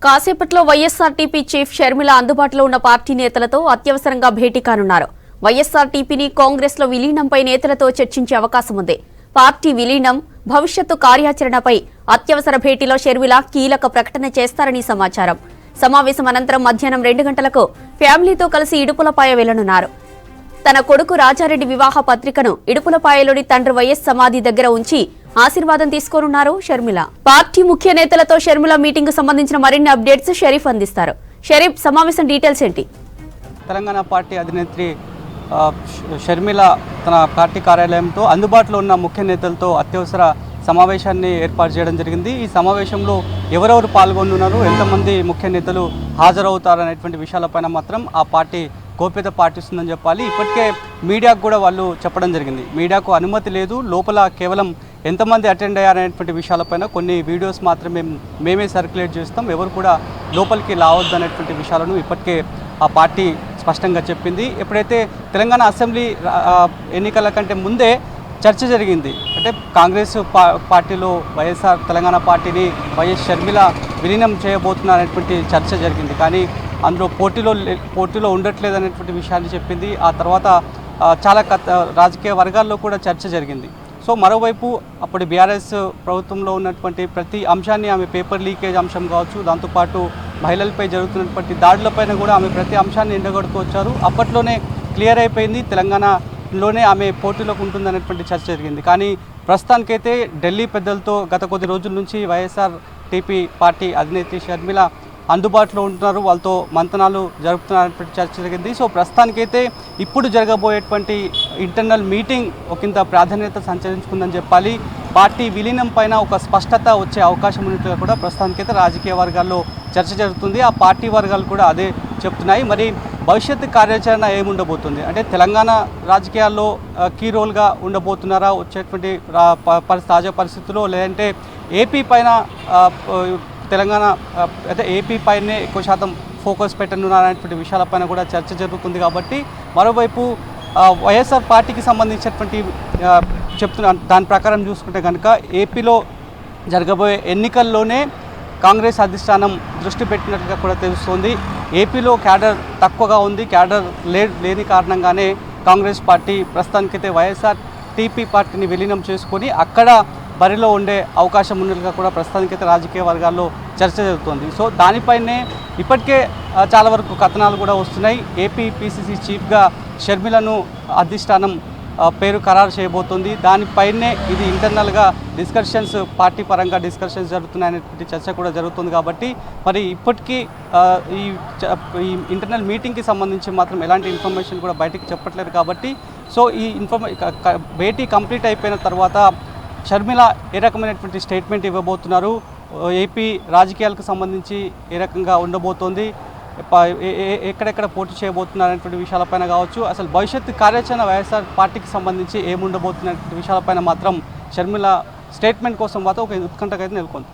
కాసేపట్లో YSRTP chief Sharmila అందుబాటులో ఉన్న పార్టీ నేతలతో అత్యవసరంగా భేటీ కానున్నారు. వైఎస్ఆర్టీపీని కాంగ్రెస్ లో విలీనంపై నేతలతో చర్చించే అవకాశం ఉంది. పార్టీ విలీనం, భవిష్యత్తు కార్యాచరణపై అత్యవసర భేటీలో షర్మిల కీలక ప్రకటన చేస్తారని సమాచారం. సమావేశం అనంతరం మధ్యాహ్నం 2 గంటలకు ఫ్యామిలీతో కలిసి ఇడుపులపాయ వెళ్లనున్నారు. తన కొడుకు రాజారెడ్డి వివాహ పత్రికను ఇడుపులపాయలోని తండ్రి వైఎస్ సమాధి దగ్గర ఉంచి ఆశీర్వాదం తీసుకోనున్నారు షర్మిల. పార్టీ ముఖ్య నేతలతో షర్మిల మీటింగ్ కు సంబంధించిన మరిన్ని అప్డేట్స్ షరీఫ్ అందిస్తారు. షరీఫ్, సమావేశం డీటెయిల్స్ ఏంటి? తెలంగాణ పార్టీ అధినేత్రి షర్మిల తన పార్టీ కార్యాలయంతో అందుబాటులో ఉన్న ముఖ్య నేతలతో అత్యవసర సమావేశాన్ని ఏర్పాటు చేయడం జరిగింది. ఈ సమావేశంలో ఎవరెవరు పాల్గొనున్నారు, ఎంతమంది ముఖ్య నేతలు హాజరవుతారనేటువంటి విషయాలపైన మాత్రం ఆ పార్టీ గోప్యత పాటిస్తుందని చెప్పాలి. ఇప్పటికే మీడియాకు కూడా వాళ్ళు చెప్పడం జరిగింది. మీడియాకు అనుమతి లేదు, లోపల కేవలం ఎంతమంది అటెండ్ అయ్యారనేటువంటి విషయాలపైన కొన్ని వీడియోస్ మాత్రమే మేమే సర్క్యులేట్ చేస్తాం, ఎవరు కూడా లోపలికి రావద్దు అనేటువంటి విషయాలను ఇప్పటికే ఆ పార్టీ స్పష్టంగా చెప్పింది. ఎప్పుడైతే తెలంగాణ అసెంబ్లీ ఎన్నికల కంటే ముందే చర్చ జరిగింది, అంటే కాంగ్రెస్ పార్టీలో తెలంగాణ పార్టీని వైఎస్ షర్మిల విలీనం చేయబోతున్నారనేటువంటి చర్చ జరిగింది. కానీ అందులో పోటీలో ఉండట్లేదు అనేటువంటి విషయాన్ని చెప్పింది. ఆ తర్వాత చాలా రాజకీయ వర్గాల్లో కూడా చర్చ జరిగింది. సో మరోవైపు అప్పుడు బీఆర్ఎస్ ప్రభుత్వంలో ఉన్నటువంటి ప్రతి అంశాన్ని ఆమె పేపర్ లీకేజ్ అంశం కావచ్చు, దాంతోపాటు మహిళలపై జరుగుతున్నటువంటి దాడులపైన కూడా ఆమె ప్రతి అంశాన్ని ఎండగడుతూ వచ్చారు. అప్పట్లోనే క్లియర్ అయిపోయింది, తెలంగాణలోనే ఆమె పోటీలోకి ఉంటుందనేటువంటి చర్చ జరిగింది. కానీ ప్రస్తుతానికైతే ఢిల్లీ పెద్దలతో గత కొద్ది రోజుల నుంచి వైఎస్ఆర్టీపీ పార్టీ అధినేత్రి షర్మిల అందుబాటులో ఉంటున్నారు, వాళ్ళతో మంతనాలు జరుపుతున్నటువంటి చర్చ జరిగింది. సో ప్రస్తుతానికైతే ఇప్పుడు జరగబోయేటువంటి ఇంటర్నల్ మీటింగ్ ఒకంత ప్రాధాన్యత సంచరించుకుందని చెప్పాలి. పార్టీ విలీనం పైన ఒక స్పష్టత వచ్చే అవకాశం ఉన్నట్టుగా కూడా ప్రస్తుతానికైతే రాజకీయ వర్గాల్లో చర్చ జరుగుతుంది. ఆ పార్టీ వర్గాలు కూడా అదే చెప్తున్నాయి. మరి భవిష్యత్తు కార్యాచరణ ఏముండబోతుంది అంటే తెలంగాణ రాజకీయాల్లో కీ రోల్గా ఉండబోతున్నారా వచ్చేటువంటి తాజా పరిస్థితుల్లో, లేదంటే ఏపీ పైన తెలంగాణ అయితే ఏపీ పైనే ఎక్కువ శాతం ఫోకస్ పెట్టనున్నారనేటువంటి విషయాలపైన కూడా చర్చ జరుగుతుంది. కాబట్టి మరోవైపు వైఎస్ఆర్ పార్టీకి సంబంధించినటువంటి దాని ప్రకారం చూసుకుంటే కనుక ఏపీలో జరగబోయే ఎన్నికల్లోనే కాంగ్రెస్ అధిష్టానం దృష్టి పెట్టినట్టుగా కూడా తెలుస్తోంది. ఏపీలో క్యాడర్ తక్కువగా ఉంది, క్యాడర్ లేని కారణంగానే కాంగ్రెస్ పార్టీ ప్రస్తుతానికైతే వైఎస్ఆర్టీపీ పార్టీని విలీనం చేసుకొని అక్కడ బరిలో ఉండే అవకాశం ఉన్నట్టుగా కూడా ప్రస్తుతానికైతే రాజకీయ వర్గాల్లో చర్చ జరుగుతోంది. సో దానిపైనే ఇప్పటికే చాలా వరకు కథనాలు కూడా వస్తున్నాయి. ఏపీ పీసీసీ చీఫ్గా షర్మిలను అధిష్టానం పేరు ఖరారు చేయబోతోంది. దానిపైనే ఇది ఇంటర్నల్గా డిస్కషన్స్, పార్టీ పరంగా డిస్కషన్స్ జరుగుతున్నాయనేటువంటి చర్చ కూడా జరుగుతుంది. కాబట్టి మరి ఇప్పటికీ ఈ ఇంటర్నల్ మీటింగ్కి సంబంధించి మాత్రం ఎలాంటి ఇన్ఫర్మేషన్ కూడా బయటికి చెప్పట్లేదు. కాబట్టి సో ఈ భేటీ కంప్లీట్ అయిపోయిన తర్వాత షర్మిల ఏ రకమైనటువంటి స్టేట్మెంట్ ఇవ్వబోతున్నారు, ఏపీ రాజకీయాలకు సంబంధించి ఏ రకంగా ఉండబోతోంది, ఎక్కడెక్కడ పోటీ చేయబోతున్నారు అనేటువంటి విషయాలపైన కావచ్చు, అసలు భవిష్యత్తు కార్యాచరణ వైఎస్ఆర్ పార్టీకి సంబంధించి ఏముండబోతున్నటువంటి విషయాలపైన మాత్రం షర్మిల స్టేట్మెంట్ కోసం మాత్రం ఒక ఉత్కంఠకైతే నెలకొంది.